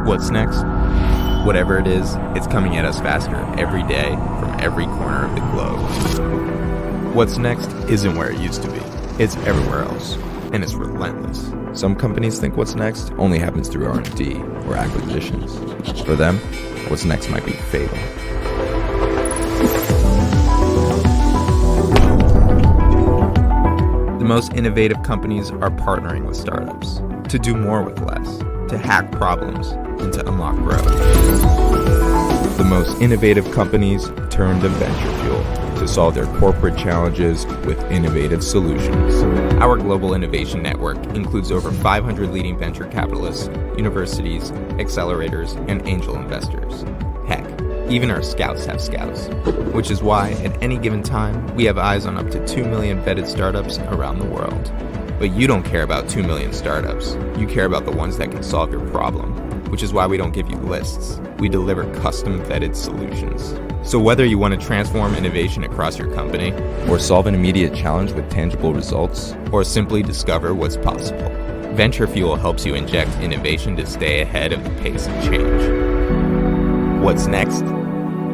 What's next? Whatever it is, it's coming at us faster every day from every corner of the globe. What's next isn't where it used to be. It's everywhere else, and it's relentless. Some companies think what's next only happens through R&D or acquisitions. For them, what's next might be fatal. The most innovative companies are partnering with startups to do more with less, to hack problems, and to unlock growth. The most innovative companies turn to venture fuel to solve their corporate challenges with innovative solutions. Our global innovation network includes over 500 leading venture capitalists, universities, accelerators, and angel investors. Heck, even our scouts have scouts, which is why at any given time, we have eyes on up to 2 million vetted startups around the world. But you don't care about 2 million startups. You care about the ones that can solve your problem, which is why we don't give you lists. We deliver custom vetted solutions. So whether you want to transform innovation across your company, or solve an immediate challenge with tangible results, or simply discover what's possible, Venture Fuel helps you inject innovation to stay ahead of the pace of change. What's next?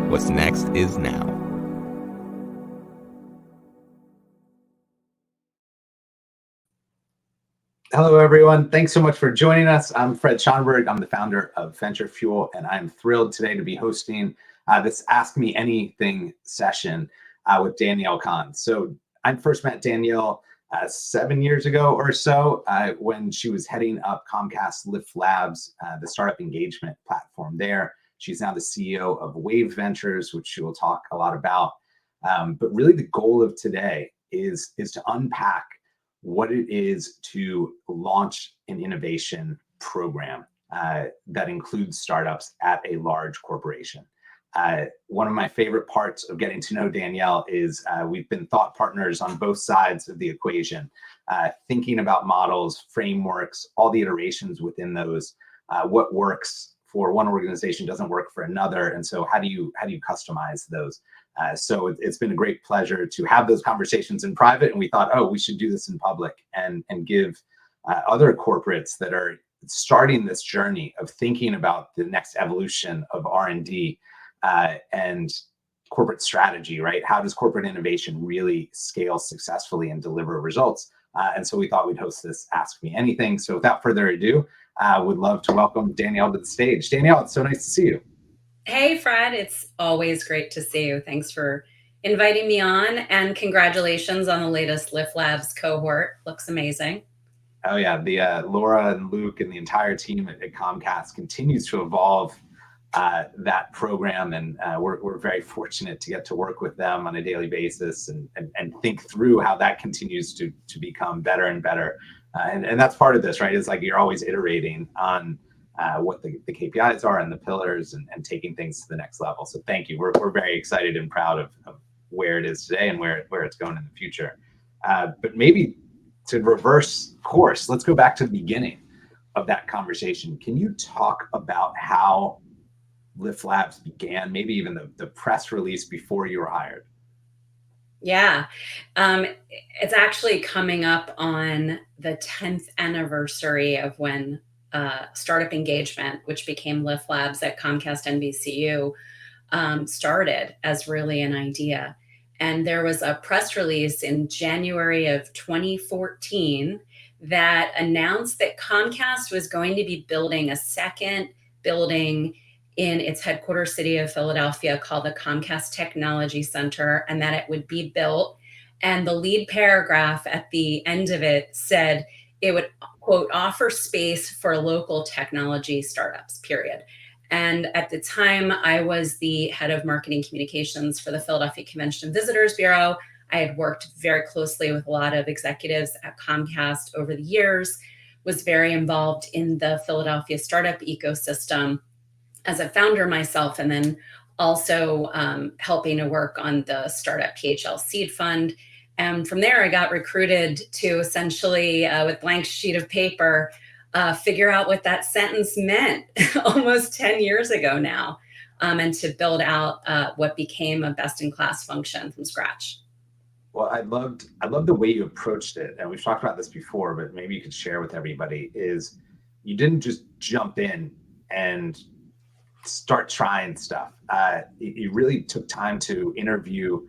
What's next is now. Hello, everyone. Thanks so much for joining us. I'm Fred Schonberg. I'm the founder of Venture Fuel, and I'm thrilled today to be hosting this Ask Me Anything session with Danielle Cohn. So I first met Danielle 7 years ago or so when she was heading up Comcast Lift Labs, the startup engagement platform there. She's now the CEO of Wave Ventures, which she will talk a lot about. But really the goal of today is to unpack what it is to launch an innovation program that includes startups at a large corporation. One of my favorite parts of getting to know Danielle is we've been thought partners on both sides of the equation, thinking about models, frameworks, all the iterations within those, what works for one organization doesn't work for another, and so how do you customize those? So it's been a great pleasure to have those conversations in private, and we thought, oh, we should do this in public and give other corporates that are starting this journey of thinking about the next evolution of R&D and corporate strategy, right? How does corporate innovation really scale successfully and deliver results? And so we thought we'd host this Ask Me Anything. So without further ado, would love to welcome Danielle to the stage. Danielle, it's so nice to see you. Hey, Fred, it's always great to see you. Thanks for inviting me on, and congratulations on the latest Lift Labs cohort. Looks amazing. Oh yeah, the Laura and Luke and the entire team at Comcast continues to evolve that program, and we're very fortunate to get to work with them on a daily basis and think through how that continues to become better and better. And that's part of this, right? It's like you're always iterating on what the KPIs are and the pillars and taking things to the next level. So thank you. We're very excited and proud of where it is today and where it's going in the future. But maybe to reverse course, let's go back to the beginning of that conversation. Can you talk about how Lift Labs began, maybe even the press release before you were hired? Yeah, it's actually coming up on the 10th anniversary of when Startup Engagement, which became Lift Labs at Comcast NBCU, started as really an idea. And there was a press release in January of 2014 that announced that Comcast was going to be building a second building in its headquarters city of Philadelphia called the Comcast Technology Center, and that it would be built. And the lead paragraph at the end of it said it would, quote, offer space for local technology startups, period. And at the time, I was the head of marketing communications for the Philadelphia Convention and Visitors Bureau. I had worked very closely with a lot of executives at Comcast over the years, was very involved in the Philadelphia startup ecosystem as a founder myself, and then also helping to work on the Startup PHL Seed Fund. And from there, I got recruited to essentially, with blank sheet of paper, figure out what that sentence meant almost 10 years ago now, and to build out what became a best-in-class function from scratch. Well, I loved the way you approached it, and we've talked about this before, but maybe you could share with everybody, is you didn't just jump in and start trying stuff. You really took time to interview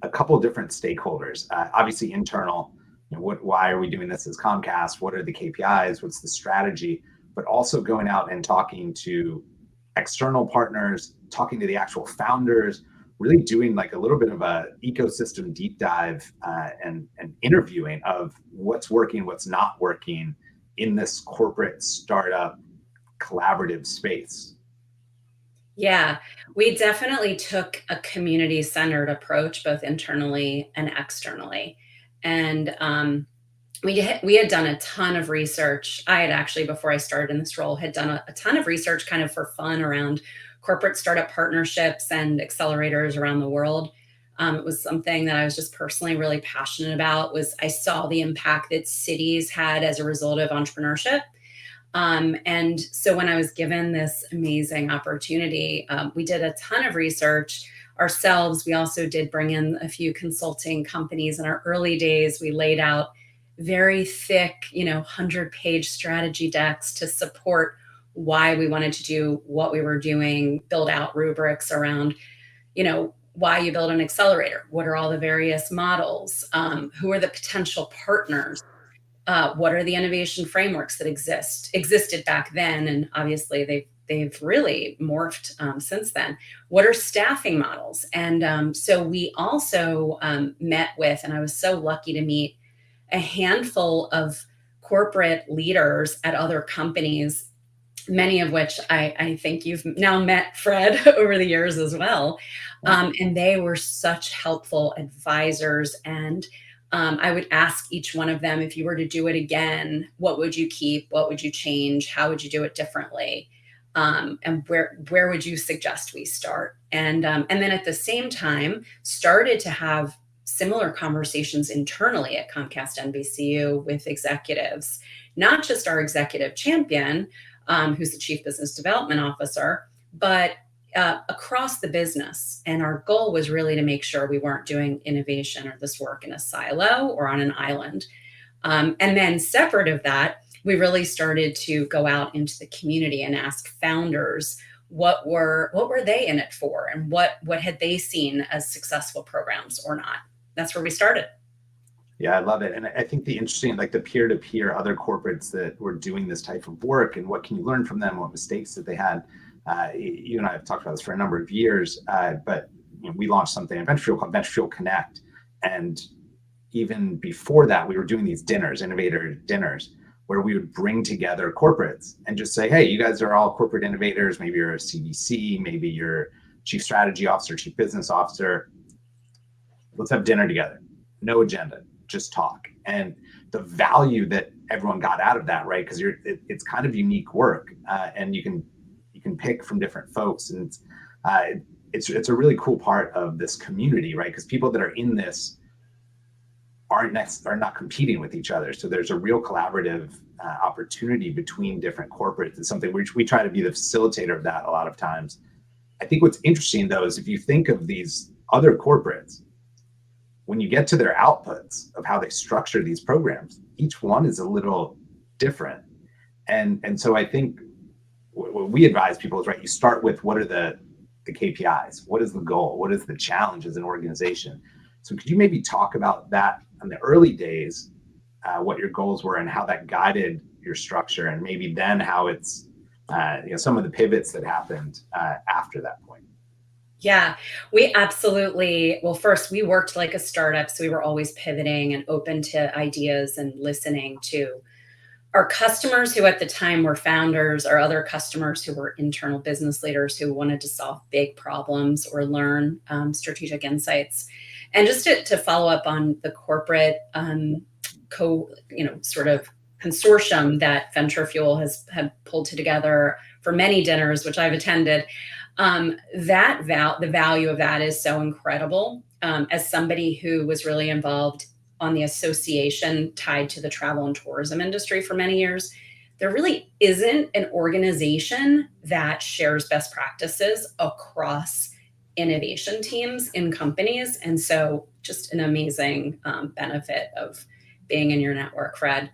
a couple of different stakeholders, obviously internal. Why are we doing this as Comcast? What are the KPIs? What's the strategy? But also going out and talking to external partners, talking to the actual founders, really doing like a little bit of a ecosystem deep dive, and interviewing of what's working, what's not working in this corporate startup collaborative space. Yeah, we definitely took a community-centered approach, both internally and externally. And we had done a ton of research. I had actually, before I started in this role, had done a ton of research kind of for fun around corporate startup partnerships and accelerators around the world. It was something that I was just personally really passionate about. Was I saw the impact that cities had as a result of entrepreneurship. And so when I was given this amazing opportunity, we did a ton of research ourselves. We also did bring in a few consulting companies in our early days. We laid out very thick, 100-page strategy decks to support why we wanted to do what we were doing, build out rubrics around, why you build an accelerator. What are all the various models? Who are the potential partners? What are the innovation frameworks that existed back then, and obviously they've really morphed since then. What are staffing models? And so we also met with, and I was so lucky to meet a handful of corporate leaders at other companies, many of which I think you've now met, Fred, over the years as well. And they were such helpful advisors. And I would ask each one of them, if you were to do it again, what would you keep? What would you change? How would you do it differently? And where would you suggest we start? And then at the same time, started to have similar conversations internally at Comcast NBCU with executives, not just our executive champion, who's the Chief Business Development Officer, but across the business. And our goal was really to make sure we weren't doing innovation or this work in a silo or on an island. And then separate of that, we really started to go out into the community and ask founders what were they in it for, and what had they seen as successful programs or not. That's where we started. Yeah, I love it. And I think the interesting, like the peer-to-peer other corporates that were doing this type of work, and what can you learn from them, what mistakes that they had. You and I have talked about this for a number of years, but we launched something in Venture Fuel called Venture Fuel Connect. And even before that, we were doing these dinners, innovator dinners, where we would bring together corporates and just say, hey, you guys are all corporate innovators. Maybe you're a CVC, maybe you're chief strategy officer, chief business officer. Let's have dinner together. No agenda, just talk. And the value that everyone got out of that, right? Because it's kind of unique work, and you can pick from different folks, and it's a really cool part of this community, right? Because people that are in this are not competing with each other. So there's a real collaborative opportunity between different corporates. It's something we try to be the facilitator of that a lot of times. I think what's interesting though is if you think of these other corporates, when you get to their outputs of how they structure these programs, each one is a little different. And so I think what we advise people is, right, you start with what are the KPIs? What is the goal? What is the challenge as an organization? So could you maybe talk about that in the early days, what your goals were and how that guided your structure, and maybe then how it's, some of the pivots that happened after that point? Yeah, we absolutely, well, first, we worked like a startup. So we were always pivoting and open to ideas and listening to our customers, who at the time were founders, our other customers who were internal business leaders who wanted to solve big problems or learn strategic insights. And just to follow up on the corporate sort of consortium that Venture Fuel had pulled together for many dinners, which I've attended, the value of that is so incredible. As somebody who was really involved on the association tied to the travel and tourism industry for many years, there really isn't an organization that shares best practices across innovation teams in companies. And so just an amazing benefit of being in your network, Fred.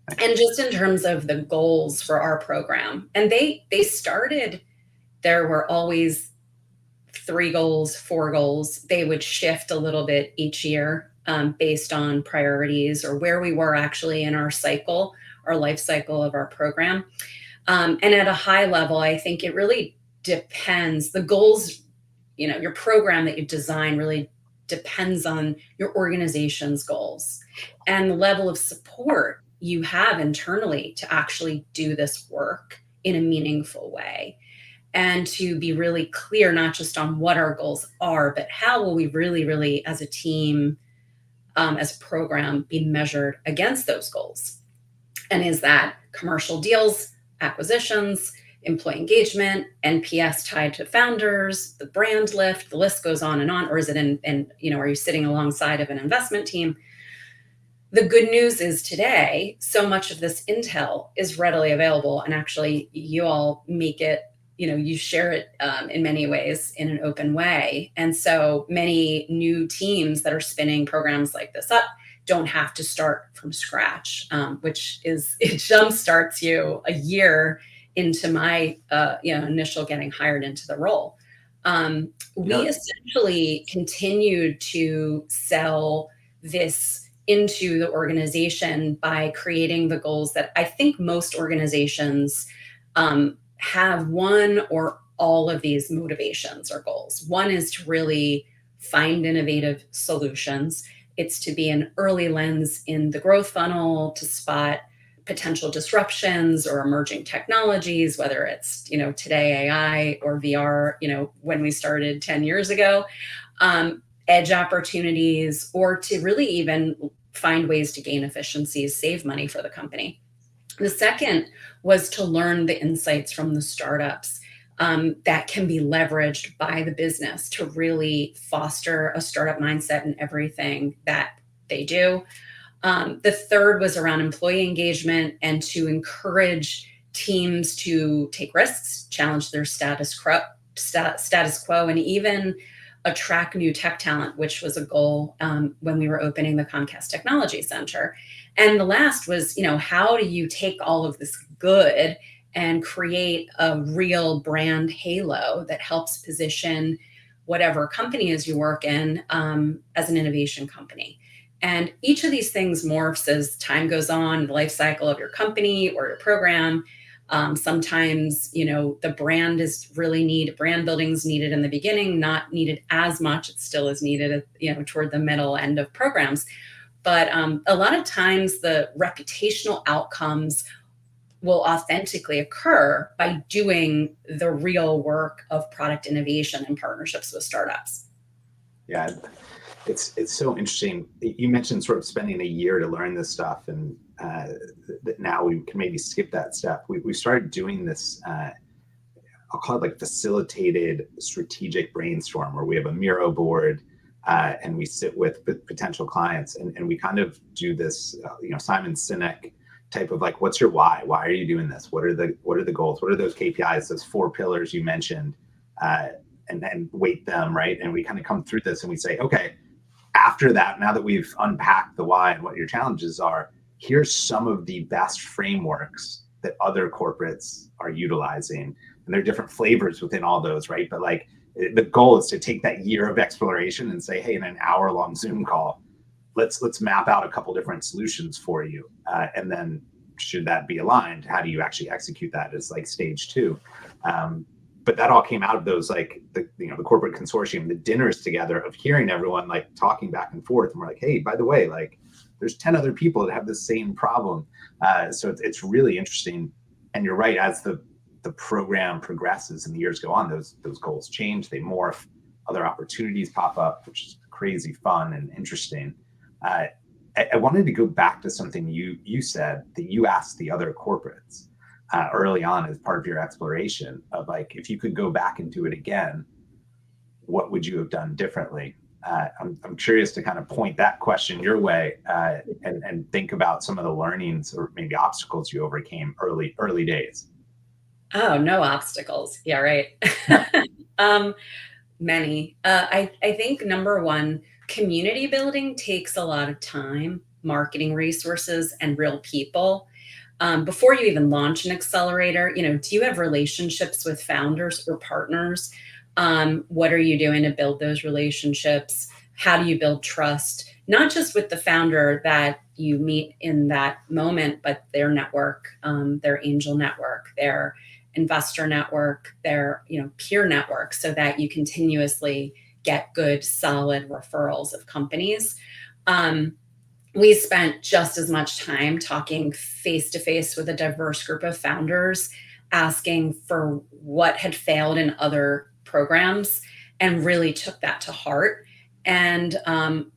And just in terms of the goals for our program, and they started, there were always 3 goals, 4 goals. They would shift a little bit each year based on priorities or where we were actually in our cycle, our life cycle of our program. And at a high level, I think it really depends. The goals, your program that you design really depends on your organization's goals and the level of support you have internally to actually do this work in a meaningful way, and to be really clear, not just on what our goals are, but how will we really, as a team, as a program, be measured against those goals. And is that commercial deals, acquisitions, employee engagement, NPS tied to founders, the brand lift, the list goes on, or is it are you sitting alongside of an investment team? The good news is today, so much of this intel is readily available, and actually you all make it, you share it in many ways in an open way. And so many new teams that are spinning programs like this up don't have to start from scratch, which it jumpstarts you a year into my initial getting hired into the role. We essentially continued to sell this into the organization by creating the goals that I think most organizations have one or all of these motivations or goals. One is to really find innovative solutions. It's to be an early lens in the growth funnel to spot potential disruptions or emerging technologies, whether it's, today AI or VR, when we started 10 years ago, edge opportunities, or to really even find ways to gain efficiencies, save money for the company. The second was to learn the insights from the startups that can be leveraged by the business to really foster a startup mindset in everything that they do. The third was around employee engagement and to encourage teams to take risks, challenge their status quo, and even attract new tech talent, which was a goal when we were opening the Comcast Technology Center. And the last was, how do you take all of this good and create a real brand halo that helps position whatever company is you work in as an innovation company. And each of these things morphs as time goes on, the life cycle of your company or your program. Sometimes, the brand is really brand building is needed in the beginning, not needed as much. It still is needed, toward the middle end of programs. But a lot of times the reputational outcomes will authentically occur by doing the real work of product innovation and partnerships with startups. Yeah, it's so interesting. You mentioned sort of spending a year to learn this stuff, and that now we can maybe skip that step. We started doing this, I'll call it like facilitated strategic brainstorm, where we have a Miro board and we sit with potential clients, and we kind of do this, Simon Sinek type of like, what's your why? Why are you doing this? What are the goals? What are those KPIs, those 4 pillars you mentioned, and then weight them, right? And we kind of come through this and we say, okay, after that, now that we've unpacked the why and what your challenges are, here's some of the best frameworks that other corporates are utilizing. And there are different flavors within all those, right? But like the goal is to take that year of exploration and say, hey, in an hour-long Zoom call, let's map out a couple different solutions for you. And then should that be aligned, how do you actually execute that as like stage 2? But that all came out of those, like the corporate consortium, the dinners together of hearing everyone like talking back and forth. And we're like, hey, by the way, like there's 10 other people that have the same problem. So it's really interesting. And you're right, as the program progresses and the years go on, those goals change, they morph, other opportunities pop up, which is crazy fun and interesting. I wanted to go back to something you said that you asked the other corporates early on as part of your exploration of like, if you could go back and do it again, what would you have done differently? I'm curious to kind of point that question your way and think about some of the learnings or maybe obstacles you overcame early days. Oh, no obstacles. Yeah, right. Many. I think number one, community building takes a lot of time, marketing resources, and real people. before you even launch an accelerator, do you have relationships with founders or partners? What are you doing to build those relationships? How do you build trust? Not just with the founder that you meet in that moment, but their network, their angel network, their investor network, their peer network, so that you continuously get good, solid referrals of companies. We spent just as much time talking face to face with a diverse group of founders, asking for what had failed in other programs, and really took that to heart. And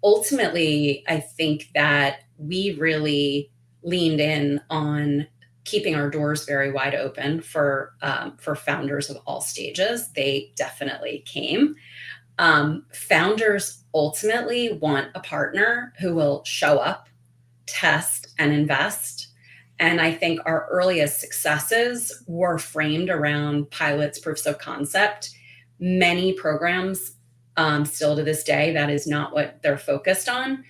ultimately, I think that we really leaned in on keeping our doors very wide open for founders of all stages. They definitely came. Founders ultimately want a partner who will show up, test, and invest. And I think our earliest successes were framed around pilots, proofs of concept. Many programs, still to this day, that is not what they're focused on.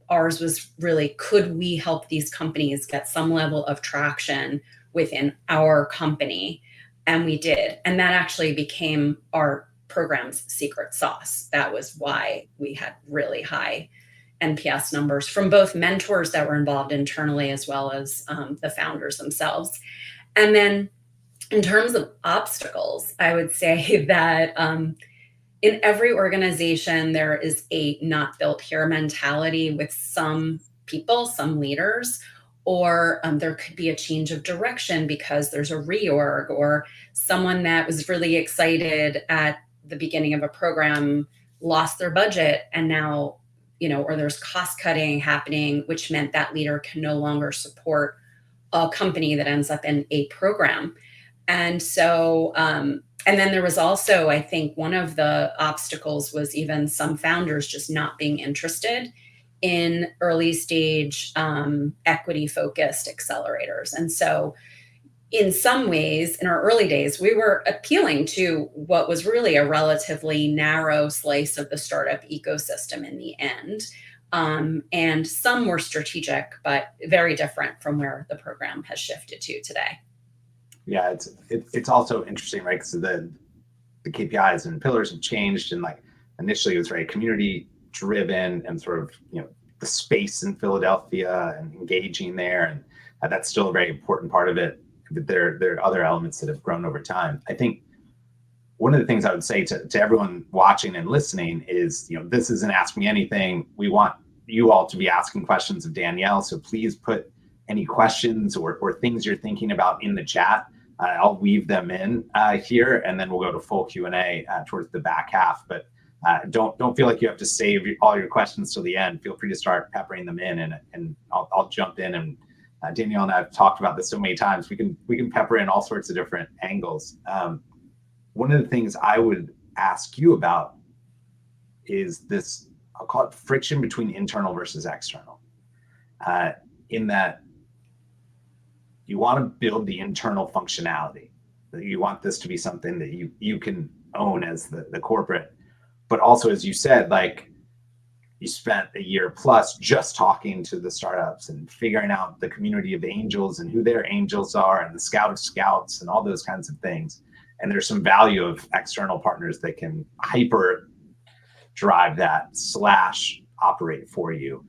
Ours was really, could we help these companies get some level of traction within our company? And we did. And that actually became our program's secret sauce. That was why we had really high NPS numbers from both mentors that were involved internally as well as the founders themselves. And then in terms of obstacles, I would say that in every organization, there is a not built here mentality with some people, some leaders, or there could be a change of direction because there's a reorg, or someone that was really excited at the beginning of a program lost their budget, and now, or there's cost cutting happening, which meant that leader can no longer support a company that ends up in a program. And so, and then there was also, I think, one of the obstacles was even some founders just not being interested in early stage equity focused accelerators. And so in some ways, in our early days, we were appealing to what was really a relatively narrow slice of the startup ecosystem in the end. And some were strategic, but very different from where the program has shifted to today. Yeah, it's also interesting, right? Because the KPIs and pillars have changed, and like initially it was very community driven and sort of the space in Philadelphia and engaging there, and that's still a very important part of it. But there are other elements that have grown over time. I think one of the things I would say to everyone watching and listening is, this is an Ask Me Anything. We want you all to be asking questions of Danielle, so please put any questions or things you're thinking about in the chat. I'll weave them in here, and then we'll go to full Q&A towards the back half. But don't feel like you have to save all your questions till the end. Feel free to start peppering them in, and I'll jump in. And Danielle and I have talked about this so many times. We can pepper in all sorts of different angles. One of the things I would ask you about is this, I'll call it friction between internal versus external. In that you want to build the internal functionality. You want this to be something that you can own as the corporate. But also, as you said, like you spent a year plus just talking to the startups and figuring out the community of angels and who their angels are and the scout of scouts and all those kinds of things. And there's some value of external partners that can hyper drive that / operate for you.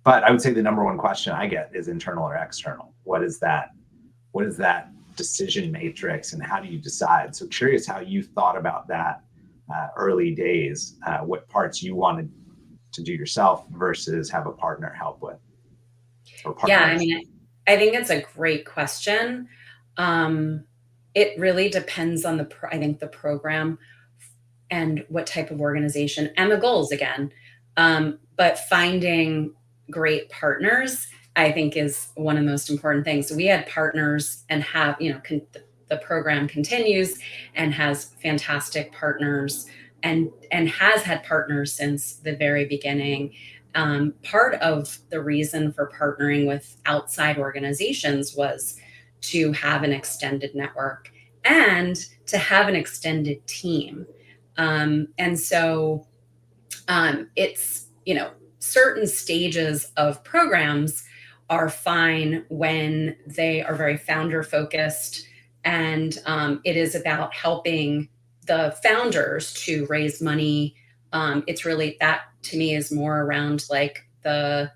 But I would say the number one question I get is internal or external. What is that decision matrix, and how do you decide? So curious how you thought about that early days, what parts you wanted to do yourself versus have a partner help with. Yeah, I mean, I think it's a great question. It really depends on the program and what type of organization and the goals again. But finding great partners, I think, is one of the most important things. We had partners and have, the program continues and has fantastic partners and has had partners since the very beginning. Part of the reason for partnering with outside organizations was to have an extended network and to have an extended team. And so it's, certain stages of programs are fine when they are very founder focused, and it is about helping the founders to raise money. It's really, that to me is more around like the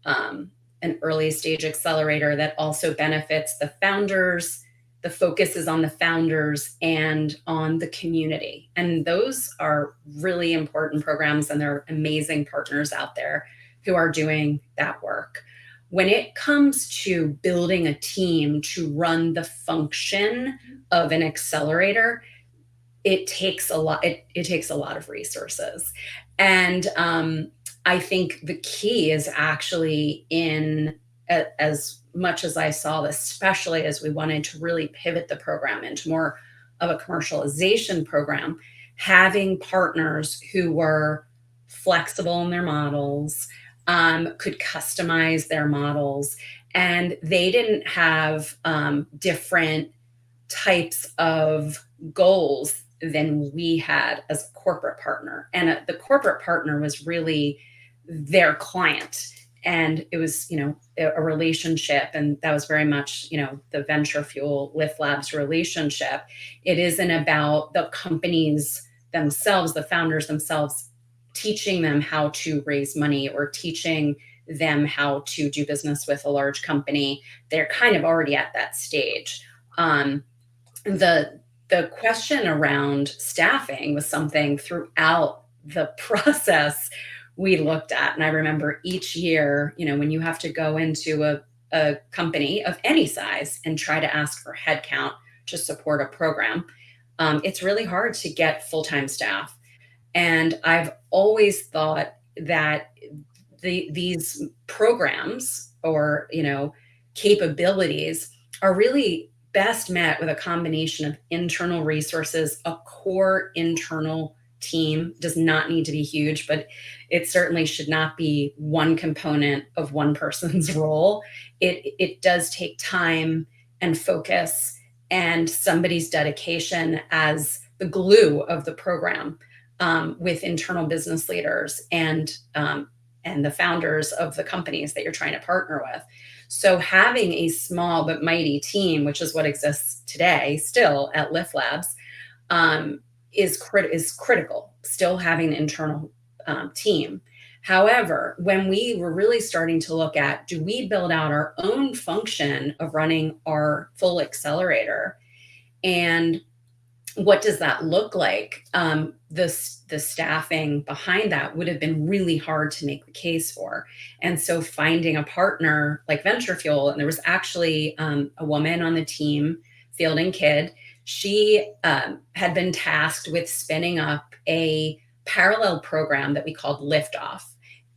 an early stage accelerator that also benefits the founders. The focus is on the founders and on the community. And those are really important programs, and there are amazing partners out there who are doing that work. When it comes to building a team to run the function of an accelerator, it takes a lot. It takes a lot of resources, and I think the key is actually in, as much as I saw this, especially as we wanted to really pivot the program into more of a commercialization program, having partners who were flexible in their models, could customize their models, and they didn't have different types of goals than we had as a corporate partner. And the corporate partner was really their client. And it was, a relationship. And that was very much, the Venture Fuel Lift Labs relationship. It isn't about the companies themselves, the founders themselves, teaching them how to raise money or teaching them how to do business with a large company. They're kind of already at that stage. The question around staffing was something throughout the process we looked at. And I remember each year, when you have to go into a company of any size and try to ask for headcount to support a program, it's really hard to get full-time staff. And I've always thought that these programs or, capabilities are really best met with a combination of internal resources. A core internal team does not need to be huge, but it certainly should not be one component of one person's role. It does take time and focus and somebody's dedication as the glue of the program, with internal business leaders and the founders of the companies that you're trying to partner with. So having a small but mighty team, which is what exists today still at Lift Labs, is critical. Still having an internal team. However, when we were really starting to look at, do we build out our own function of running our full accelerator, and what does that look like? The staffing behind that would have been really hard to make the case for. And so finding a partner like Venture Fuel, and there was actually a woman on the team, Fielding Kidd. She had been tasked with spinning up a parallel program that we called Liftoff.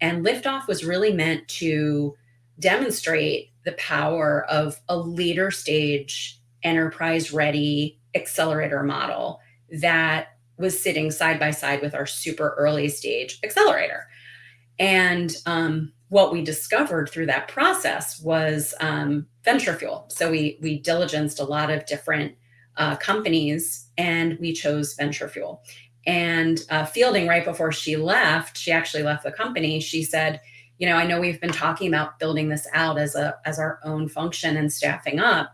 And Liftoff was really meant to demonstrate the power of a later stage enterprise ready accelerator model that was sitting side by side with our super early stage accelerator. And what we discovered through that process was Venture Fuel. So we diligenced a lot of different companies, and we chose Venture Fuel. And Fielding, right before she actually left the company, she said, I know we've been talking about building this out as our own function and staffing up,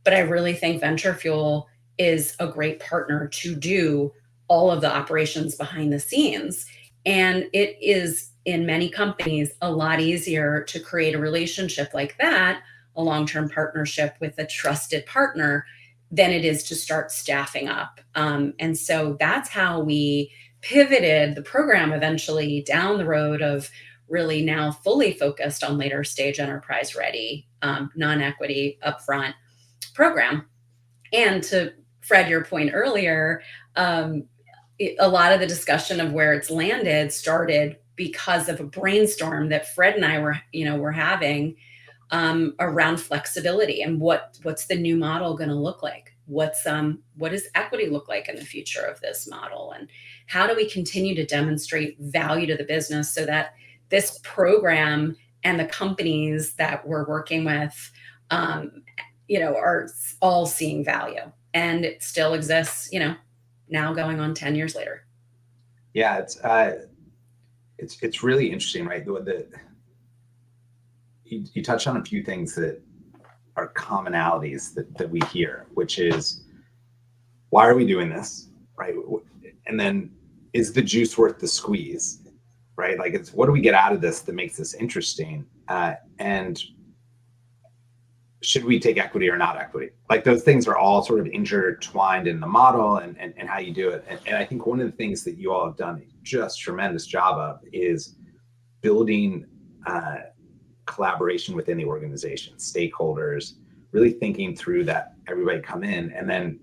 but I really think Venture Fuel is a great partner to do all of the operations behind the scenes. And it is, in many companies, a lot easier to create a relationship like that, a long-term partnership with a trusted partner, than it is to start staffing up. And so that's how we pivoted the program eventually down the road of really now fully focused on later stage enterprise ready, non-equity upfront program. And to Fred, your point earlier, a lot of the discussion of where it's landed started because of a brainstorm that Fred and I were having around flexibility and what's the new model going to look like? What does equity look like in the future of this model? And how do we continue to demonstrate value to the business so that this program and the companies that we're working with, are all seeing value? And it still exists, now going on 10 years later. Yeah, it's really interesting, right? you touched on a few things that are commonalities that we hear, which is, why are we doing this, right? And then, is the juice worth the squeeze, right? Like, it's, what do we get out of this that makes this interesting? And should we take equity or not equity? Like, those things are all sort of intertwined in the model and how you do it. And I think one of the things that you all have done a just tremendous job of is building collaboration within the organization, stakeholders, really thinking through that, everybody come in and then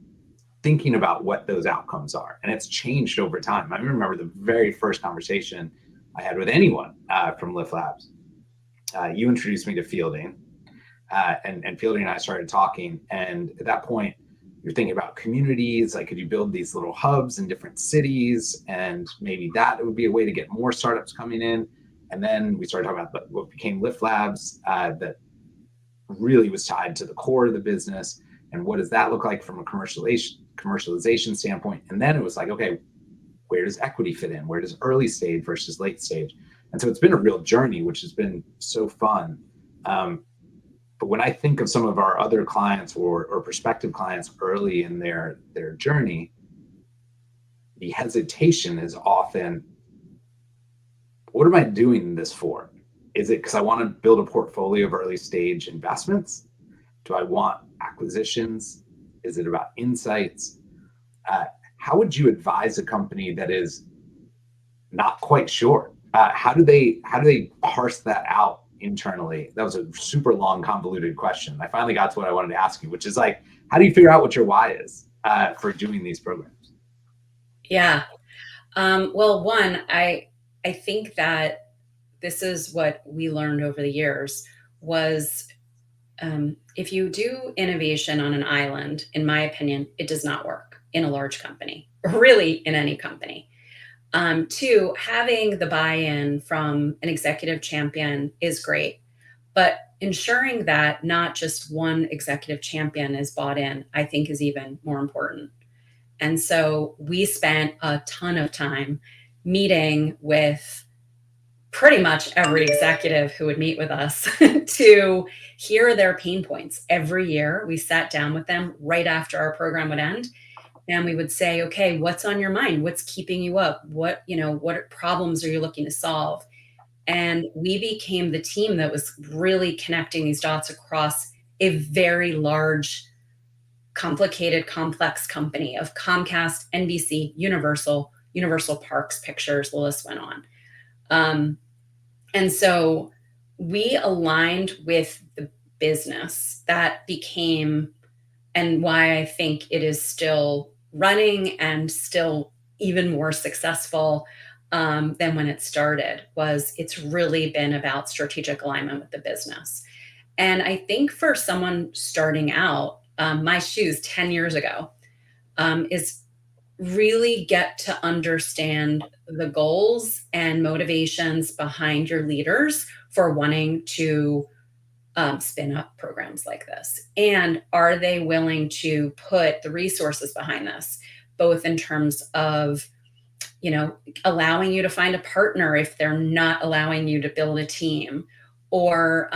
thinking about what those outcomes are. And it's changed over time. I remember the very first conversation I had with anyone from Lift Labs. You introduced me to Fielding, and Fielding and I started talking. And at that point, you're thinking about communities, like, could you build these little hubs in different cities? And maybe that would be a way to get more startups coming in. And then we started talking about what became Lift Labs, that really was tied to the core of the business. And what does that look like from a commercialization standpoint? And then it was like, okay, where does equity fit in? Where does early stage versus late stage? And so it's been a real journey, which has been so fun. But when I think of some of our other clients or prospective clients early in their journey, the hesitation is often, what am I doing this for? Is it because I want to build a portfolio of early stage investments? Do I want acquisitions? Is it about insights? How would you advise a company that is not quite sure? How do they parse that out internally? That was a super long, convoluted question. I finally got to what I wanted to ask you, which is, like, how do you figure out what your why is for doing these programs? Yeah. Well, one, I think that this is what we learned over the years was, if you do innovation on an island, in my opinion, it does not work in a large company, or really in any company. Two, having the buy-in from an executive champion is great, but ensuring that not just one executive champion is bought in, I think, is even more important. And so we spent a ton of time meeting with pretty much every executive who would meet with us to hear their pain points. Every year, we sat down with them right after our program would end, and we would say, okay, what's on your mind? What's keeping you up? What problems are you looking to solve? And we became the team that was really connecting these dots across a very large, complicated, complex company of Comcast, NBC, Universal Parks, Pictures, the list went on. And so we aligned with the business. That became, and why I think it is still running and still even more successful than when it started, was it's really been about strategic alignment with the business. And I think for someone starting out, my shoes 10 years ago, is really get to understand the goals and motivations behind your leaders for wanting to spin up programs like this. And are they willing to put the resources behind this, both in terms of, allowing you to find a partner if they're not allowing you to build a team, or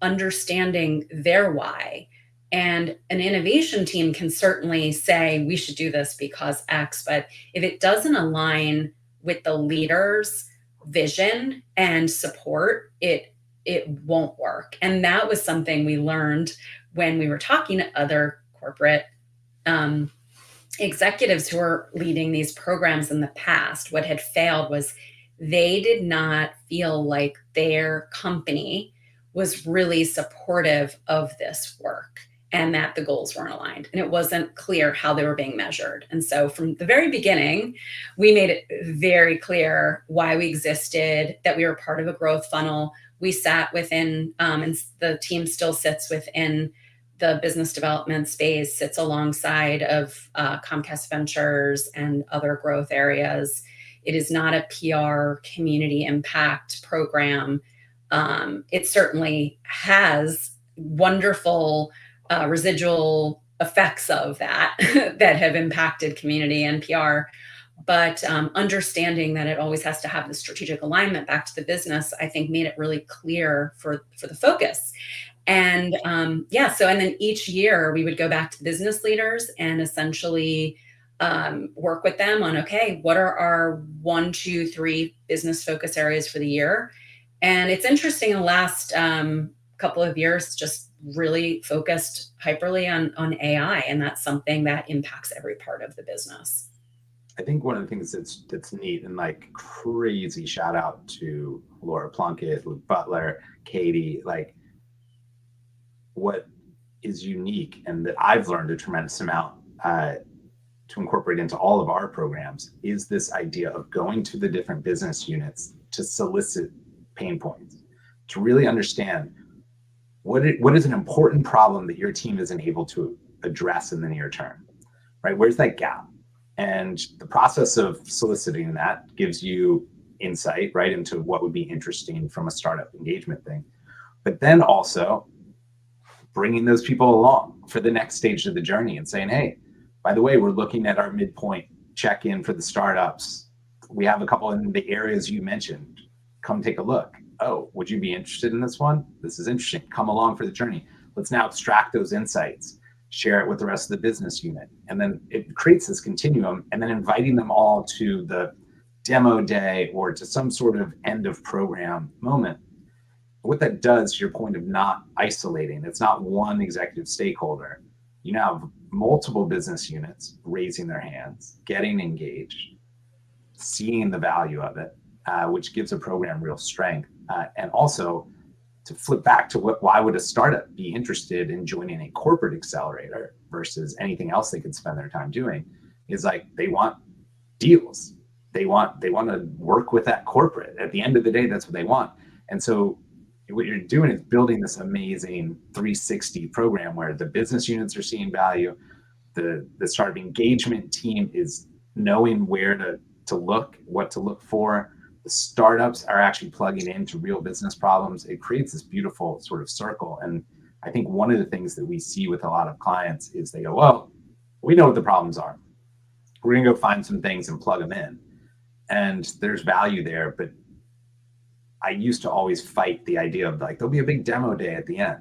understanding their why. And an innovation team can certainly say, we should do this because X, but if it doesn't align with the leader's vision and support, it won't work. And that was something we learned when we were talking to other corporate executives who were leading these programs in the past. What had failed was they did not feel like their company was really supportive of this work, and that the goals weren't aligned, and it wasn't clear how they were being measured. And so from the very beginning, we made it very clear why we existed, that we were part of a growth funnel. We sat within, and the team still sits within the business development space, sits alongside of Comcast Ventures and other growth areas. It is not a PR community impact program. It certainly has wonderful residual effects of that that have impacted community and PR. But understanding that it always has to have the strategic alignment back to the business, I think made it really clear for the focus. And so and then each year we would go back to business leaders and essentially work with them on, okay, what are our 1, 2, 3 business focus areas for the year? And it's interesting, in the last couple of years, just really focused hyperly on AI, and that's something that impacts every part of the business. I think one of the things that's neat, and like crazy shout out to Laura Plunkett, Luke Butler, Katie, like what is unique and that I've learned a tremendous amount to incorporate into all of our programs is this idea of going to the different business units to solicit pain points, to really understand what is an important problem that your team isn't able to address in the near term, right? Where's that gap? And the process of soliciting that gives you insight, right, into what would be interesting from a startup engagement thing. But then also bringing those people along for the next stage of the journey and saying, hey, by the way, we're looking at our midpoint check-in for the startups. We have a couple in the areas you mentioned. Come take a look. Oh, would you be interested in this one? This is interesting. Come along for the journey. Let's now extract those insights, share it with the rest of the business unit. And then it creates this continuum, and then inviting them all to the demo day or to some sort of end of program moment. What that does, to your point of not isolating, it's not one executive stakeholder. You now have multiple business units raising their hands, getting engaged, seeing the value of it, which gives a program real strength. And also to flip back to why would a startup be interested in joining a corporate accelerator versus anything else they could spend their time doing, is like they want deals. They want to work with that corporate. At the end of the day, that's what they want. And so what you're doing is building this amazing 360 program where the business units are seeing value, the startup engagement team is knowing where to look, what to look for. The startups are actually plugging into real business problems. It creates this beautiful sort of circle. And I think one of the things that we see with a lot of clients is they go, well, we know what the problems are. We're going to go find some things and plug them in. And there's value there. But I used to always fight the idea of like, there'll be a big demo day at the end.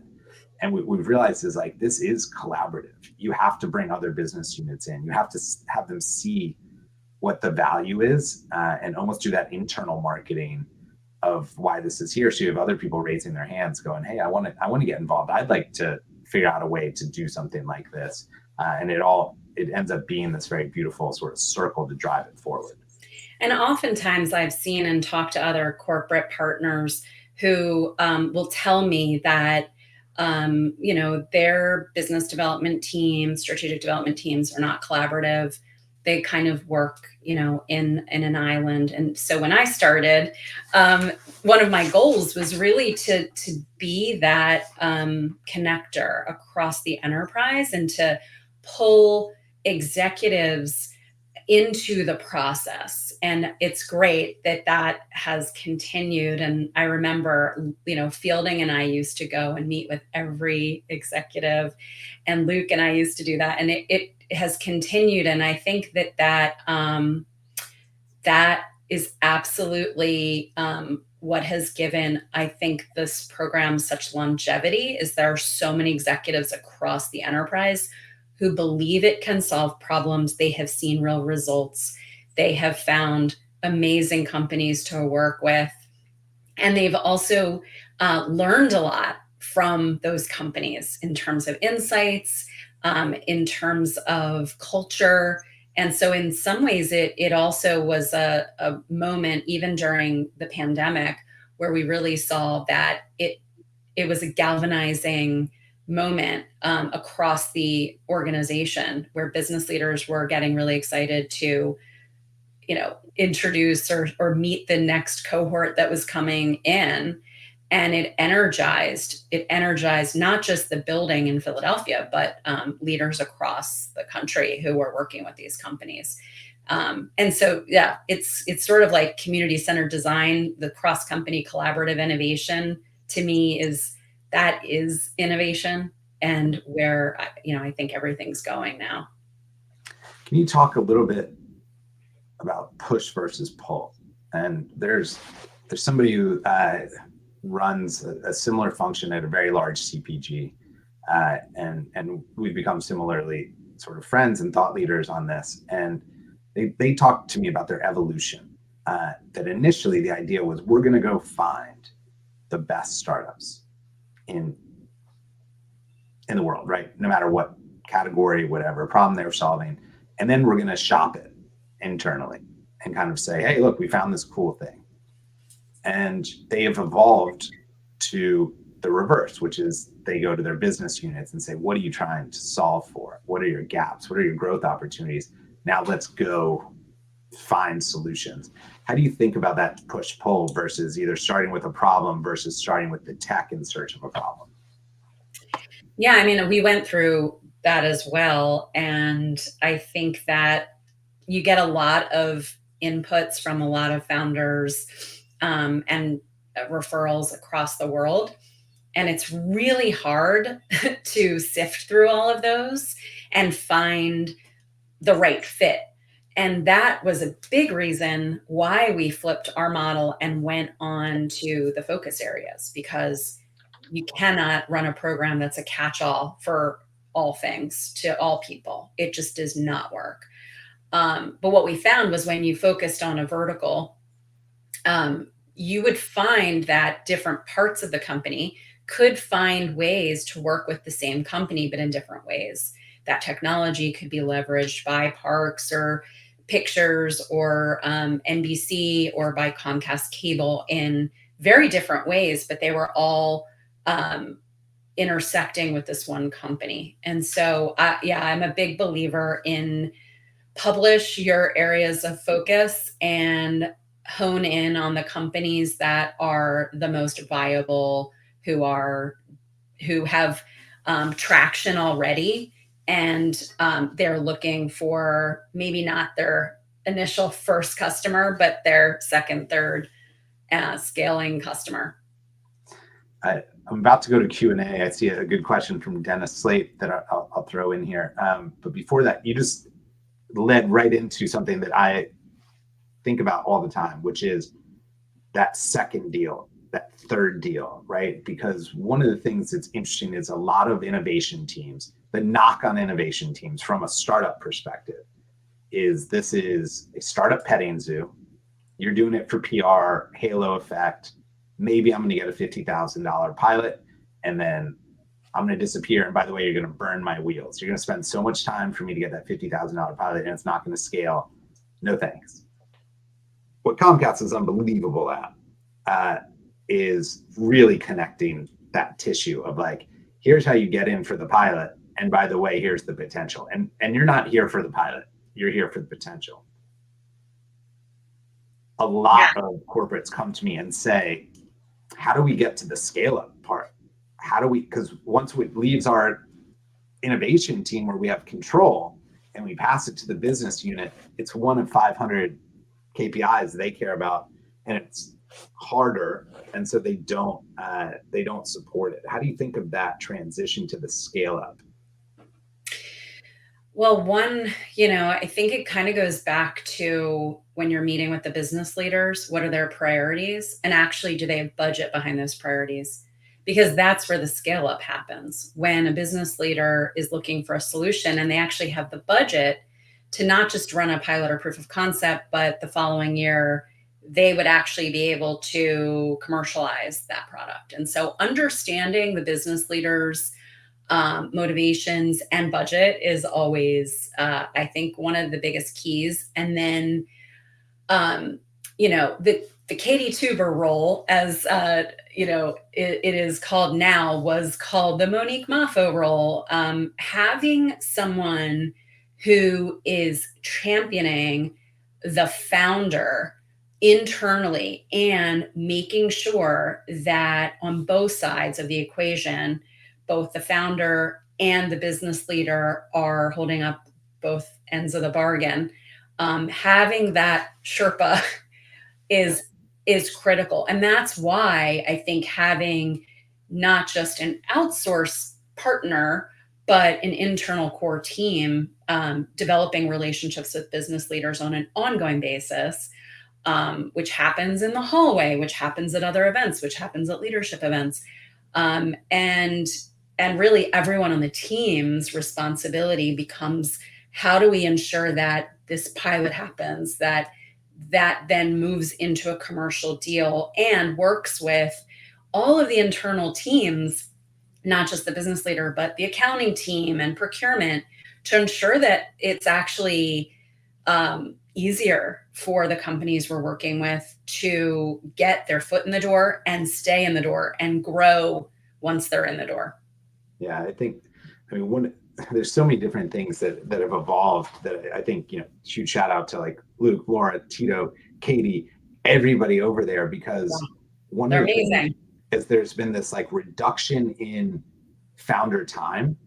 And what we've realized is like, this is collaborative. You have to bring other business units in. You have to have them see what the value is and almost do that internal marketing of why this is here. So you have other people raising their hands going, hey, I want to get involved. I'd like to figure out a way to do something like this. And it ends up being this very beautiful sort of circle to drive it forward. And oftentimes I've seen and talked to other corporate partners who will tell me that their business development teams, strategic development teams are not collaborative. They kind of work, in an island. And so when I started, one of my goals was really to be that connector across the enterprise and to pull executives into the process. And it's great that has continued. And I remember, Fielding and I used to go and meet with every executive, and Luke and I used to do that. And it has continued. And I think that is absolutely what has given, I think, this program such longevity, is there are so many executives across the enterprise who believe it can solve problems. They have seen real results. They have found amazing companies to work with. And they've also learned a lot from those companies in terms of insights, in terms of culture. And so in some ways, it also was a moment, even during the pandemic, where we really saw that it was a galvanizing moment across the organization, where business leaders were getting really excited to, introduce or meet the next cohort that was coming in. And it energized not just the building in Philadelphia, but leaders across the country who were working with these companies. And so, yeah, it's sort of like community-centered design, the cross-company collaborative innovation, to me, is innovation, and where, I think everything's going now. Can you talk a little bit about push versus pull. And there's somebody who runs a similar function at a very large CPG, and we've become similarly sort of friends and thought leaders on this. And they talked to me about their evolution. That initially the idea was, we're going to go find the best startups in the world, right? No matter what category, whatever problem they're solving, and then we're going to shop it internally and kind of say, hey, look, we found this cool thing. And they have evolved to the reverse, which is they go to their business units and say, what are you trying to solve for? What are your gaps? What are your growth opportunities? Now let's go find solutions. How do you think about that push pull versus either starting with a problem versus starting with the tech in search of a problem? Yeah, I mean, we went through that as well. And I think that you get a lot of inputs from a lot of founders and referrals across the world. And it's really hard to sift through all of those and find the right fit. And that was a big reason why we flipped our model and went on to the focus areas, because you cannot run a program that's a catch-all for all things to all people. It just does not work. But what we found was when you focused on a vertical, you would find that different parts of the company could find ways to work with the same company, but in different ways. That technology could be leveraged by Parks or Pictures or NBC or by Comcast Cable in very different ways, but they were all intersecting with this one company. And so, yeah, I'm a big believer in publish your areas of focus and hone in on the companies that are the most viable, who have traction already, and they're looking for maybe not their initial first customer, but their second, third scaling customer. I'm about to go to Q&A. I see a good question from Dennis Slate that I'll throw in here. But before that, you just led right into something that I think about all the time, which is that second deal, that third deal, right? Because one of the things that's interesting is a lot of innovation teams, the knock on innovation teams from a startup perspective is, this is a startup petting zoo. You're doing it for PR, halo effect. Maybe I'm going to get a $50,000 pilot, and then I'm going to disappear. And by the way, you're going to burn my wheels. You're going to spend so much time for me to get that $50,000 pilot, and it's not going to scale. No thanks. What Comcast is unbelievable at is really connecting that tissue of like, here's how you get in for the pilot. And by the way, here's the potential. And you're not here for the pilot. You're here for the potential. A lot of corporates come to me and say, how do we get to the scale up part? How do we, because once it leaves our innovation team where we have control and we pass it to the business unit, it's one of 500 KPIs they care about, and it's harder. And so they don't support it. How do you think of that transition to the scale up? Well, one, I think it kind of goes back to when you're meeting with the business leaders, what are their priorities? And actually, do they have budget behind those priorities? Because that's where the scale up happens. When a business leader is looking for a solution and they actually have the budget to not just run a pilot or proof of concept, but the following year, they would actually be able to commercialize that product. And so understanding the business leaders' motivations and budget is always, I think, one of the biggest keys. And then, the Katie Tuber role, as it is called now, was called the Monique Maffo role. Having someone who is championing the founder internally and making sure that on both sides of the equation, both the founder and the business leader are holding up both ends of the bargain. Having that Sherpa is critical. And that's why I think having not just an outsource partner, but an internal core team developing relationships with business leaders on an ongoing basis, which happens in the hallway, which happens at other events, which happens at leadership events. And really everyone on the team's responsibility becomes, how do we ensure that this pilot happens, that then moves into a commercial deal and works with all of the internal teams, not just the business leader, but the accounting team and procurement, to ensure that it's actually easier for the companies we're working with to get their foot in the door and stay in the door and grow once they're in the door. Yeah, I mean, there's so many different things that have evolved that I think, huge shout out to like Luke, Laura, Tito, Katie, everybody over there, because one of the things is there's been this like reduction in founder time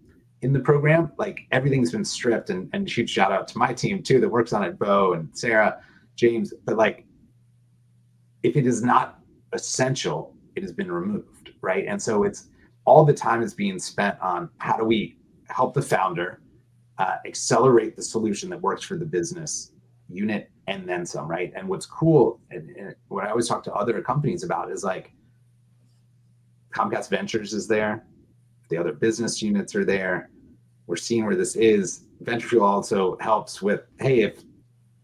in the program. Like everything's been stripped, and huge shout out to my team too that works on it, Bo and Sarah, James. But like, if it is not essential, it has been removed, right? And so it's all the time is being spent on how do we help the founder accelerate the solution that works for the business unit and then some, right? And what's cool, and what I always talk to other companies about is like, Comcast Ventures is there, the other business units are there. We're seeing where this is. Venture Fuel also helps with, hey, if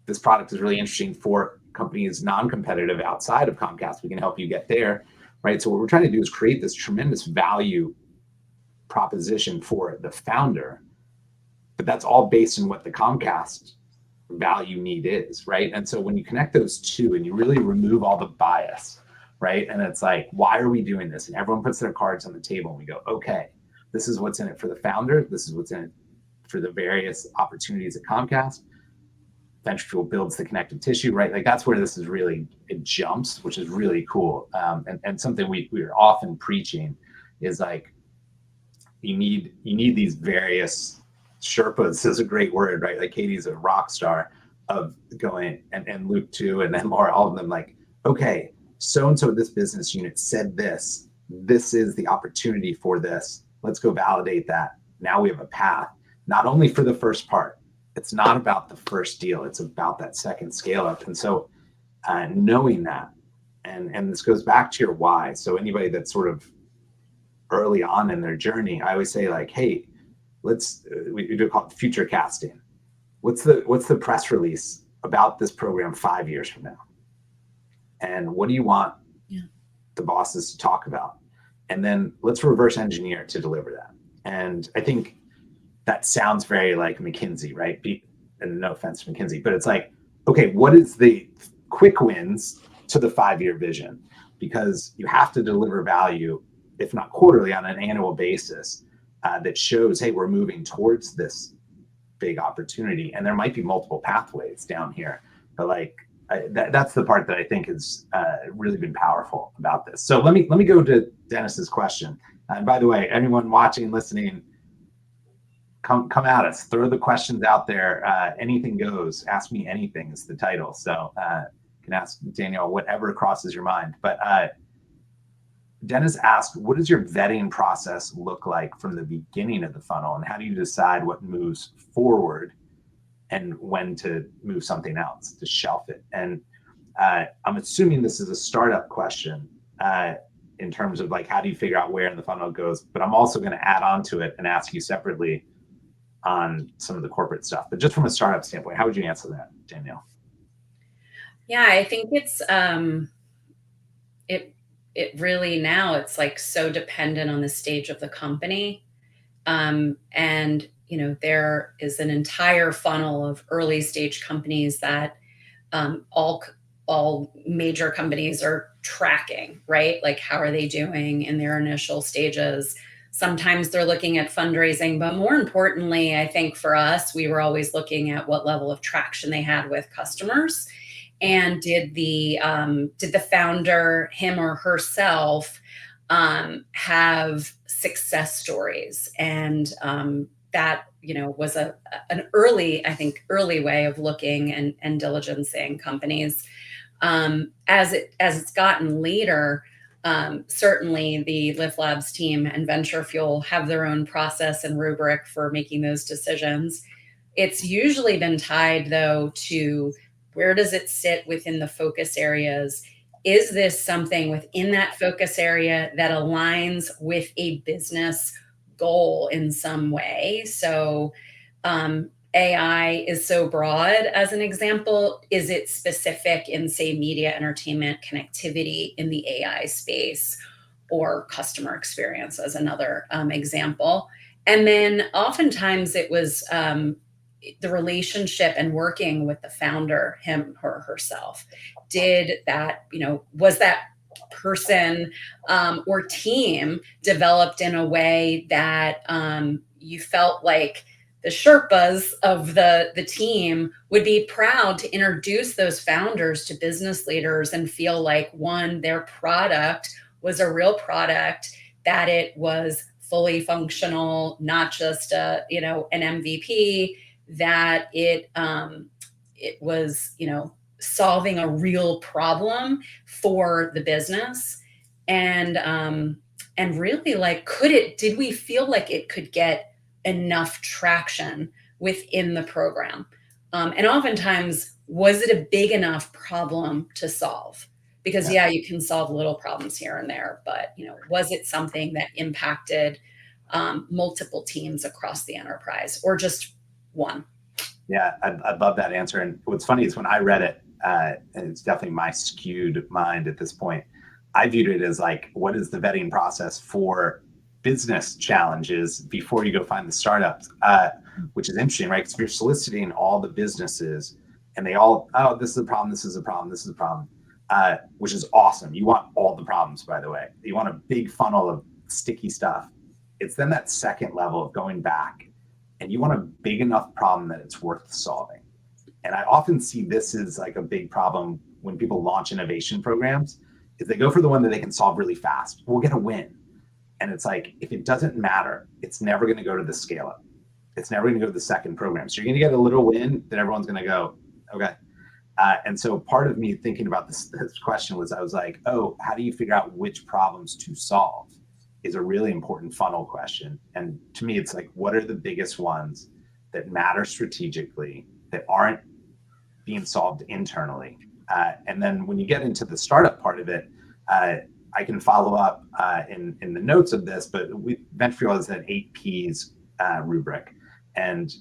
this product is really interesting for companies non-competitive outside of Comcast, we can help you get there, right? So what we're trying to do is create this tremendous value proposition for the founder, but that's all based on what the Comcast value need is, right? And so when you connect those two and you really remove all the bias, right? And it's like, why are we doing this? And everyone puts their cards on the table and we go, okay, this is what's in it for the founder. This is what's in it for the various opportunities at Comcast. Venture Fuel builds the connective tissue, right? Like that's where this is really, it jumps, which is really cool. And something we are often preaching is like, you need these various Sherpas is a great word, right? Like Katie's a rock star of going, and Luke too, and then Laura, all of them like, okay, so-and-so this business unit said this is the opportunity for this. Let's go validate that. Now we have a path, not only for the first part. It's not about the first deal. It's about that second scale up. And so knowing that, and this goes back to your why. So anybody that's sort of early on in their journey, I always say like, hey, we do call it future casting. What's the press release about this program 5 years from now? And what do you want the bosses to talk about? And then let's reverse engineer to deliver that. And I think that sounds very like McKinsey, right? And no offense to McKinsey, but it's like, okay, what is the quick wins to the 5-year vision? Because you have to deliver value, if not quarterly, on an annual basis that shows, hey, we're moving towards this big opportunity. And there might be multiple pathways down here, but like that's the part that I think has really been powerful about this. So let me go to Dennis's question. And by the way, anyone watching, listening, come at us. Throw the questions out there. Anything goes. Ask me anything is the title. So you can ask Danielle whatever crosses your mind. But Dennis asked, what does your vetting process look like from the beginning of the funnel? And how do you decide what moves forward and when to move something else, to shelf it? And I'm assuming this is a startup question in terms of like, how do you figure out where in the funnel it goes? But I'm also going to add on to it and ask you separately on some of the corporate stuff. But just from a startup standpoint, how would you answer that, Danielle? Yeah, I think it's it really, now it's like so dependent on the stage of the company. And there is an entire funnel of early stage companies that all major companies are tracking, right? Like, how are they doing in their initial stages? Sometimes they're looking at fundraising, but more importantly, I think for us, we were always looking at what level of traction they had with customers. And did the founder, him or herself, have success stories? And that was an early way of looking and diligencing companies. As it's gotten later, Certainly the Lift Labs team and Venture Fuel have their own process and rubric for making those decisions. It's usually been tied, though, to where does it sit within the focus areas? Is this something within that focus area that aligns with a business goal in some way? So, AI is so broad as an example. Is it specific in, say, media, entertainment, connectivity in the AI space, or customer experience as another example? And then oftentimes it was the relationship and working with the founder, him or herself. Did that, was that person or team developed in a way that you felt like the Sherpas of the team would be proud to introduce those founders to business leaders and feel like, one, their product was a real product, that it was fully functional, not just an MVP, that it was solving a real problem for the business, and really, like, did we feel like it could get enough traction within the program, and oftentimes, was it a big enough problem to solve? Because yeah, you can solve little problems here and there, but was it something that impacted multiple teams across the enterprise, or just one? Yeah, I love that answer. And what's funny is when I read it, and it's definitely my skewed mind at this point, I viewed it as like, what is the vetting process for business challenges before you go find the startups? Which is interesting, right? Because if you're soliciting all the businesses and they all, oh, this is a problem, this is a problem, this is a problem, which is awesome. You want all the problems, by the way. You want a big funnel of sticky stuff. It's then that second level of going back, and you want a big enough problem that it's worth solving. And I often see this as like a big problem when people launch innovation programs, is they go for the one that they can solve really fast. We'll get a win. And it's like, if it doesn't matter, it's never going to go to the scale up. It's never going to go to the second program. So you're going to get a little win, then everyone's going to go, okay. And so part of me thinking about this question was, I was like, oh, how do you figure out which problems to solve is a really important funnel question. And to me, it's like, what are the biggest ones that matter strategically that aren't being solved internally? And then when you get into the startup part of it, I can follow up in the notes of this, but Venture Fuel has an 8 Ps rubric, and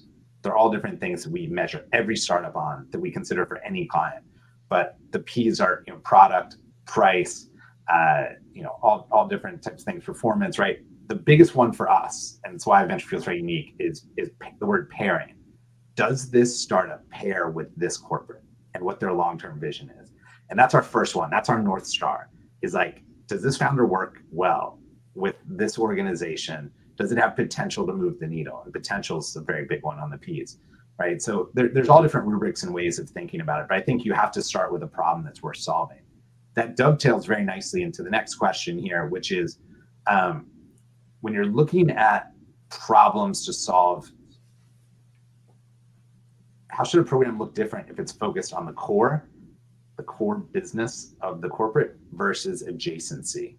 they're all different things that we measure every startup on that we consider for any client. But the Ps are product, price, all different types of things, performance, right? The biggest one for us, and it's why Venture Fuel is very unique, is the word pairing. Does this startup pair with this corporate and what their long-term vision is? And that's our first one. That's our North Star, is like, does this founder work well with this organization? Does it have potential to move the needle? And potential is a very big one on the Ps, right? So there's all different rubrics and ways of thinking about it, but I think you have to start with a problem that's worth solving. That dovetails very nicely into the next question here, which is, when you're looking at problems to solve, how should a program look different if it's focused on the core business of the corporate versus adjacency?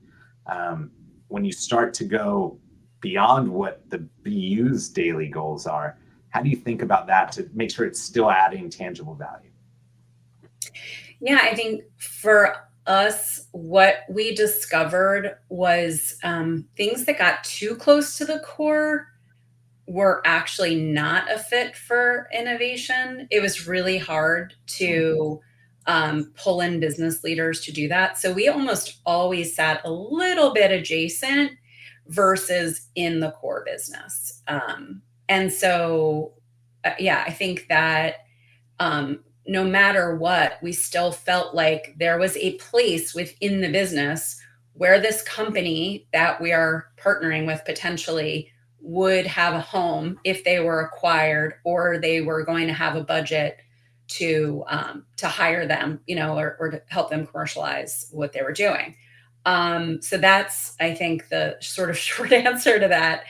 When you start to go beyond what the BU's daily goals are, how do you think about that to make sure it's still adding tangible value? Yeah, I think for us, what we discovered was things that got too close to the core were actually not a fit for innovation. It was really hard to pull in business leaders to do that. So we almost always sat a little bit adjacent versus in the core business. And so, yeah, I think that no matter what, we still felt like there was a place within the business where this company that we are partnering with potentially would have a home if they were acquired, or they were going to have a budget to hire them, or to help them commercialize what they were doing. So that's, I think, the sort of short answer to that.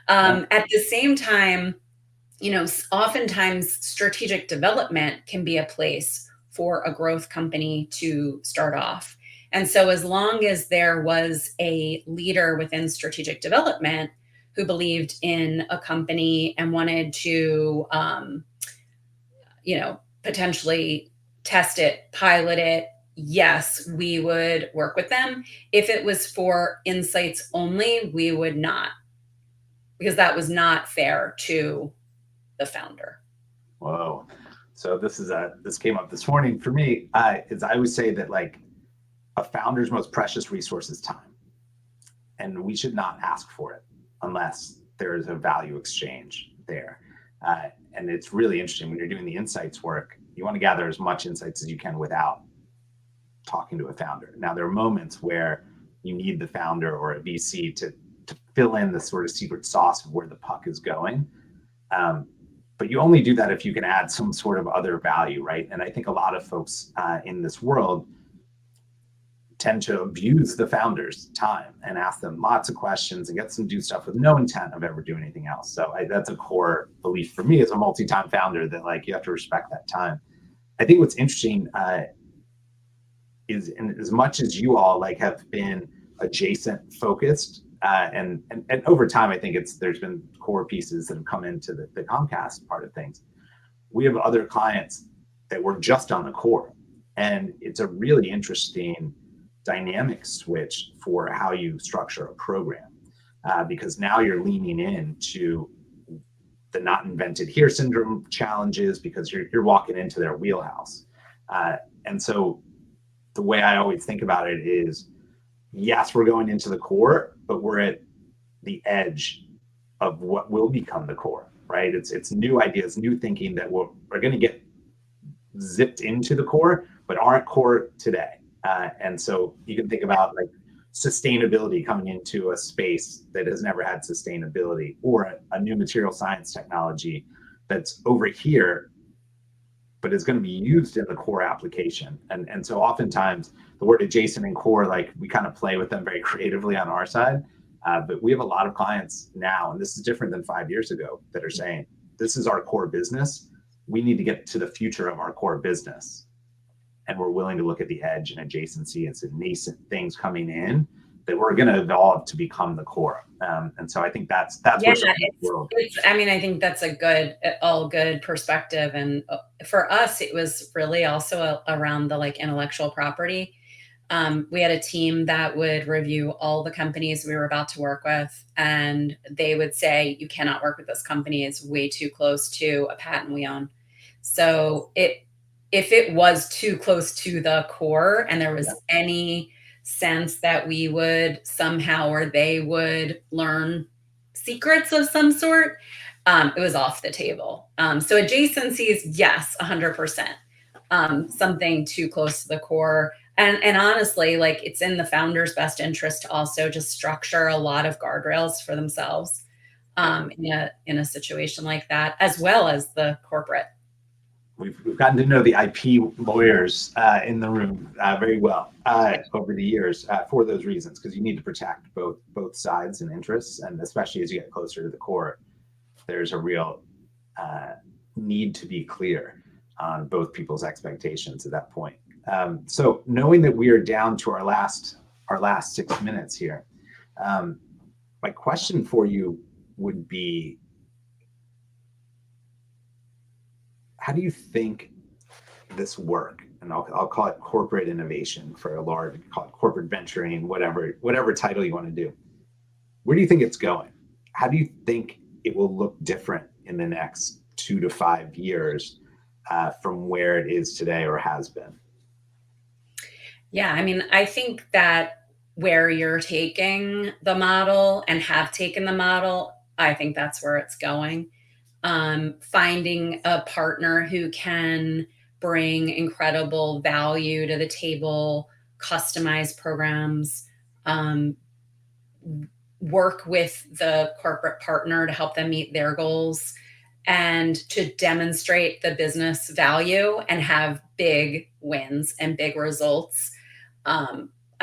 At the same time, oftentimes strategic development can be a place for a growth company to start off. And so as long as there was a leader within strategic development who believed in a company and wanted to, potentially test it, pilot it, yes, we would work with them. If it was for insights only, we would not, because that was not fair to the founder. Whoa. So this came up this morning for me. Is I always say that like a founder's most precious resource is time, and we should not ask for it unless there is a value exchange there. And it's really interesting when you're doing the insights work. You want to gather as much insights as you can without talking to a founder. Now, there are moments where you need the founder or a VC to fill in the sort of secret sauce of where the puck is going. But you only do that if you can add some sort of other value, right? And I think a lot of folks in this world tend to abuse the founder's time and ask them lots of questions and get them to do stuff with no intent of ever doing anything else. So that's a core belief for me as a multi-time founder, that like you have to respect that time. I think what's interesting is, in as much as you all like have been adjacent focused, and over time, I think there's been core pieces that have come into the Comcast part of things. We have other clients that were just on the core, and it's a really interesting dynamic switch for how you structure a program, because now you're leaning into the not invented here syndrome challenges because you're walking into their wheelhouse. And so the way I always think about it is, yes, we're going into the core, but we're at the edge of what will become the core, right? It's new ideas, new thinking that are going to get zipped into the core, but aren't core today. And so you can think about like sustainability coming into a space that has never had sustainability, or a new material science technology that's over here, but is going to be used in the core application. And so oftentimes the word adjacent and core, like we kind of play with them very creatively on our side. But we have a lot of clients now, and this is different than 5 years ago, that are saying, this is our core business. We need to get to the future of our core business. And we're willing to look at the edge and adjacency and some nascent things coming in that we're going to evolve to become the core. And so I think that's where the world. I think that's all good perspective. And for us, it was really also around the like intellectual property. We had a team that would review all the companies we were about to work with, and they would say, you cannot work with this company. It's way too close to a patent we own. So if it was too close to the core and there was any sense that we would somehow, or they would learn secrets of some sort, it was off the table. So adjacencies, yes, 100%. Something too close to the core. And honestly, like it's in the founder's best interest to also just structure a lot of guardrails for themselves in a situation like that, as well as the corporate. We've gotten to know the IP lawyers in the room very well over the years for those reasons, because you need to protect both sides and interests, and especially as you get closer to the core, there's a real need to be clear on both people's expectations at that point. So knowing that we are down to our last 6 minutes here, my question for you would be, how do you think this work, and I'll call it corporate innovation for a large, call it corporate venturing, whatever title you want to do, where do you think it's going? How do you think it will look different in the next 2 to 5 years from where it is today or has been? Yeah, I think that where you're taking the model and have taken the model, I think that's where it's going. Finding a partner who can bring incredible value to the table, customize programs, work with the corporate partner to help them meet their goals, and to demonstrate the business value and have big wins and big results.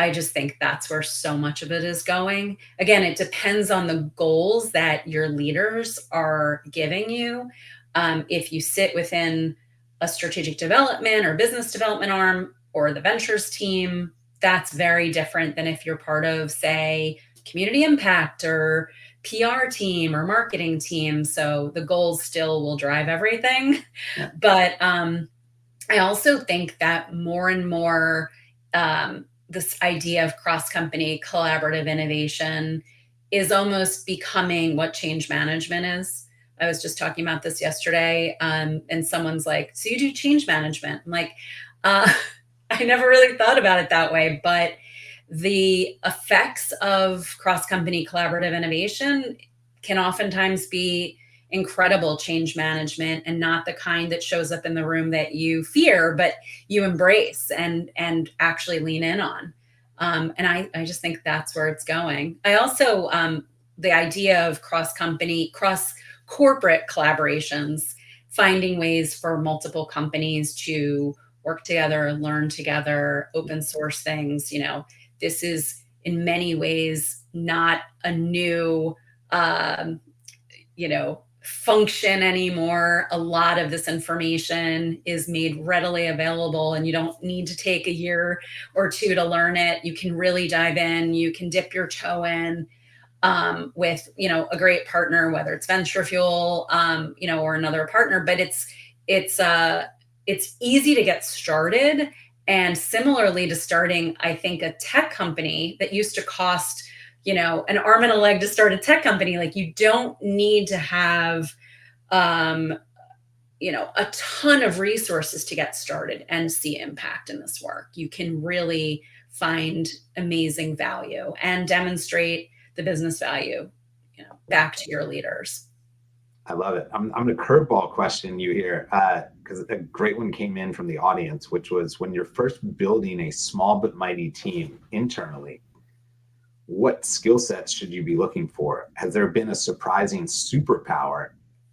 I just think that's where so much of it is going. Again, it depends on the goals that your leaders are giving you. If you sit within a strategic development or business development arm or the ventures team, that's very different than if you're part of, say, community impact or PR team or marketing team. So the goals still will drive everything. Yeah. But I also think that more and more this idea of cross-company collaborative innovation is almost becoming what change management is. I was just talking about this yesterday, and someone's like, "So you do change management?" I'm like, uh, I never really thought about it that way, but the effects of cross-company collaborative innovation can oftentimes be incredible change management, and not the kind that shows up in the room that you fear, but you embrace and actually lean in on. And I just think that's where it's going. I also, the idea of cross-company, cross-corporate collaborations, finding ways for multiple companies to work together, learn together, open source things. This is in many ways not a new, function anymore. A lot of this information is made readily available, and you don't need to take a year or two to learn it. You can really dive in. You can dip your toe in with a great partner, whether it's Venture Fuel, or another partner. But it's easy to get started. And similarly to starting, I think, a tech company that used to cost an arm and a leg to start a tech company. Like, you don't need to have, a ton of resources to get started and see impact in this work. You can really find amazing value and demonstrate the business value, back to your leaders. I love it. I'm going to curveball question you here, because a great one came in from the audience, which was, when you're first building a small but mighty team internally, what skill sets should you be looking for? Has there been a surprising superpower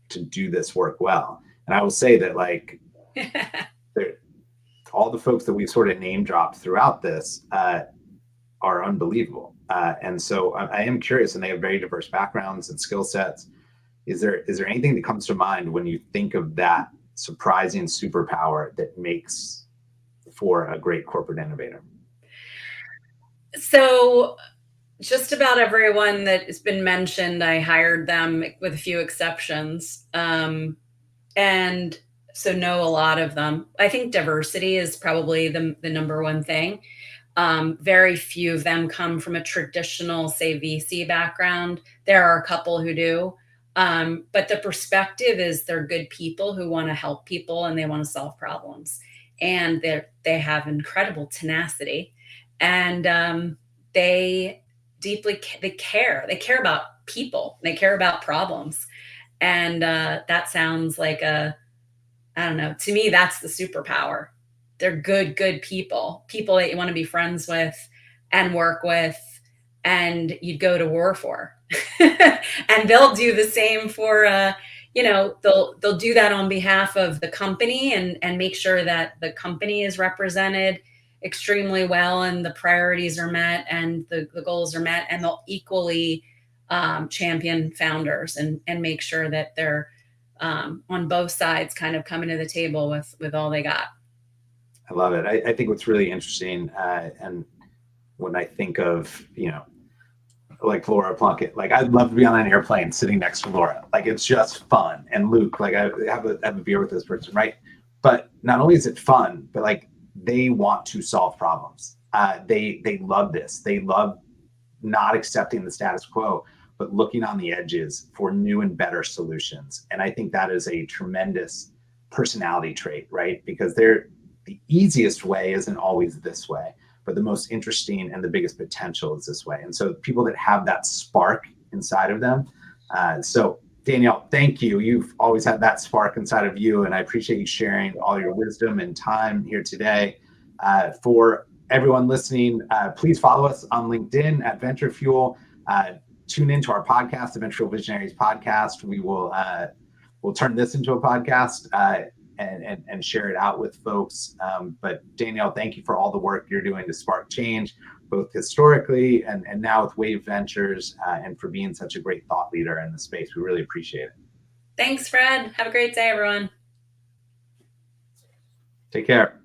to do this work well? And I will say that, like, all the folks that we've sort of name dropped throughout this are unbelievable. And so I am curious, and they have very diverse backgrounds and skill sets. Is there anything that comes to mind when you think of that surprising superpower that makes for a great corporate innovator? So just about everyone that has been mentioned, I hired them with a few exceptions. And so know a lot of them. I think diversity is probably the number one thing. Very few of them come from a traditional, say, VC background. There are a couple who do. But the perspective is they're good people who want to help people, and they want to solve problems. And they have incredible tenacity. And they care. They care about people. They care about problems. And that sounds like I don't know. To me, that's the superpower. They're good people that you want to be friends with and work with, and you'd go to war for. And they'll do the same for, they'll do that on behalf of the company, and make sure that the company is represented extremely well, and the priorities are met, and the goals are met, and they'll equally champion founders and make sure that they're on both sides kind of coming to the table with all they got. I love it. I think what's really interesting, and when I think of, like Laura Plunkett, like, I'd love to be on an airplane sitting next to Laura. Like, it's just fun. And Luke, like, I have a beer with this person, right? But not only is it fun, but, like, they want to solve problems. They love this. They love not accepting the status quo, but looking on the edges for new and better solutions. And I think that is a tremendous personality trait, right? Because the easiest way isn't always this way, but the most interesting and the biggest potential is this way. And so people that have that spark inside of them. So Danielle, thank you. You've always had that spark inside of you, and I appreciate you sharing all your wisdom and time here today. For everyone listening, please follow us on LinkedIn at Venture Fuel. Tune into our podcast, the Venture Fuel Visionaries podcast. We will we'll turn this into a podcast and share it out with folks. But Danielle, thank you for all the work you're doing to spark change, both historically and now with Wave Ventures, and for being such a great thought leader in the space. We really appreciate it. Thanks, Fred. Have a great day, everyone. Take care.